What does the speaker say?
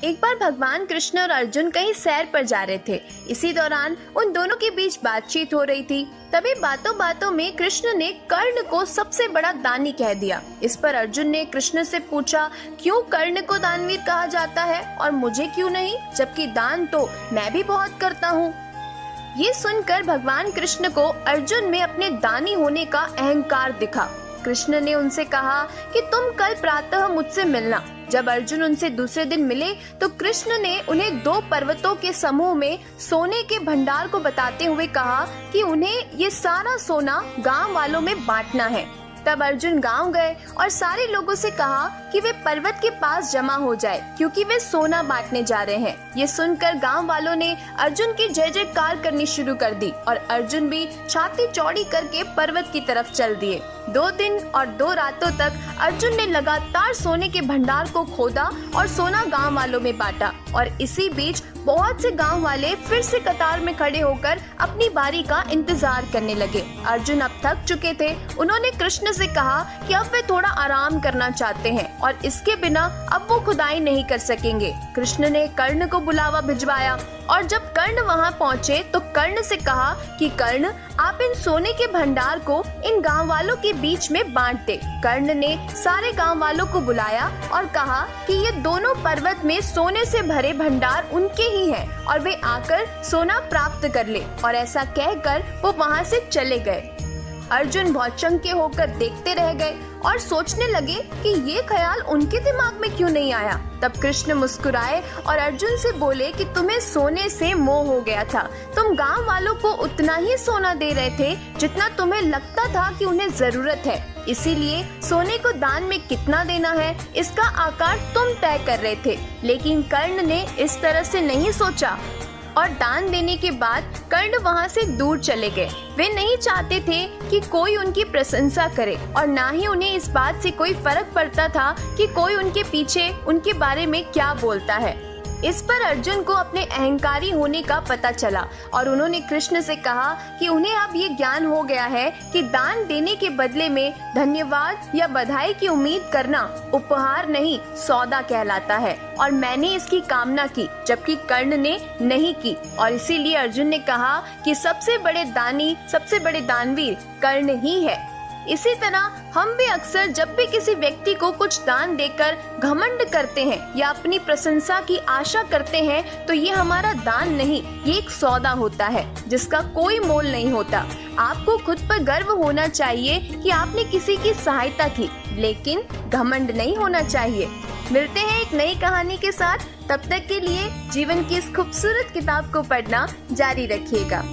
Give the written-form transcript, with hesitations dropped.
एक बार भगवान कृष्ण और अर्जुन कहीं सैर पर जा रहे थे। इसी दौरान उन दोनों के बीच बातचीत हो रही थी। तभी बातों बातों में कृष्ण ने कर्ण को सबसे बड़ा दानी कह दिया। इस पर अर्जुन ने कृष्ण से पूछा, क्यों कर्ण को दानवीर कहा जाता है और मुझे क्यों नहीं, जबकि दान तो मैं भी बहुत करता हूँ। ये सुनकर भगवान कृष्ण को अर्जुन में अपने दानी होने का अहंकार दिखा। कृष्ण ने उनसे कहा कि तुम कल प्रातः मुझसे मिलना। जब अर्जुन उनसे दूसरे दिन मिले तो कृष्ण ने उन्हें 2 पर्वतों के समूह में सोने के भंडार को बताते हुए कहा कि उन्हें ये सारा सोना गांव वालों में बांटना है। तब अर्जुन गांव गए और सारे लोगों से कहा कि वे पर्वत के पास जमा हो जाए, क्योंकि वे सोना बांटने जा रहे हैं। ये सुनकर गांव वालों ने अर्जुन की जय जयकार करनी शुरू कर दी और अर्जुन भी छाती चौड़ी करके पर्वत की तरफ चल दिए। 2 दिन और 2 रातों तक अर्जुन ने लगातार सोने के भंडार को खोदा और सोना गांव वालों में बांटा। और इसी बीच बहुत से गांव वाले फिर से कतार में खड़े होकर अपनी बारी का इंतजार करने लगे। अर्जुन अब थक चुके थे। उन्होंने कृष्ण से कहा कि अब वे थोड़ा आराम करना चाहते हैं और इसके बिना अब वो खुदाई नहीं कर सकेंगे। कृष्ण ने कर्ण को बुलावा भिजवाया और जब कर्ण वहां पहुंचे तो कर्ण से कहा कि कर्ण, आप इन सोने के भंडार को इन गांव वालों के बीच में बांट दे। कर्ण ने सारे गांव वालों को बुलाया और कहा कि ये दोनों पर्वत में सोने से भरे भंडार उनके ही हैं और वे आकर सोना प्राप्त कर ले। और ऐसा कहकर वो वहां से चले गए। अर्जुन बहुत चंके होकर देखते रह गए और सोचने लगे कि ये ख्याल उनके दिमाग में क्यों नहीं आया। तब कृष्ण मुस्कुराए और अर्जुन से बोले कि तुम्हें सोने से मोह हो गया था। तुम गांव वालों को उतना ही सोना दे रहे थे जितना तुम्हें लगता था कि उन्हें जरूरत है। इसीलिए सोने को दान में कितना देना है इसका आकार तुम तय कर रहे थे। लेकिन कर्ण ने इस तरह से नहीं सोचा और दान देने के बाद कर्ण वहां से दूर चले गए। वे नहीं चाहते थे कि कोई उनकी प्रशंसा करे और ना ही उन्हें इस बात से कोई फर्क पड़ता था कि कोई उनके पीछे उनके बारे में क्या बोलता है। इस पर अर्जुन को अपने अहंकारी होने का पता चला और उन्होंने कृष्ण से कहा कि उन्हें अब ये ज्ञान हो गया है कि दान देने के बदले में धन्यवाद या बधाई की उम्मीद करना उपहार नहीं, सौदा कहलाता है। और मैंने इसकी कामना की जबकि कर्ण ने नहीं की। और इसीलिए अर्जुन ने कहा कि सबसे बड़े दानी, सबसे बड़े दानवीर कर्ण ही है। इसी तरह हम भी अक्सर जब भी किसी व्यक्ति को कुछ दान देकर घमंड करते हैं या अपनी प्रशंसा की आशा करते हैं तो ये हमारा दान नहीं, ये एक सौदा होता है जिसका कोई मोल नहीं होता। आपको खुद पर गर्व होना चाहिए कि आपने किसी की सहायता की, लेकिन घमंड नहीं होना चाहिए। मिलते हैं एक नई कहानी के साथ। तब तक के लिए जीवन की इस खूबसूरत किताब को पढ़ना जारी रखिएगा।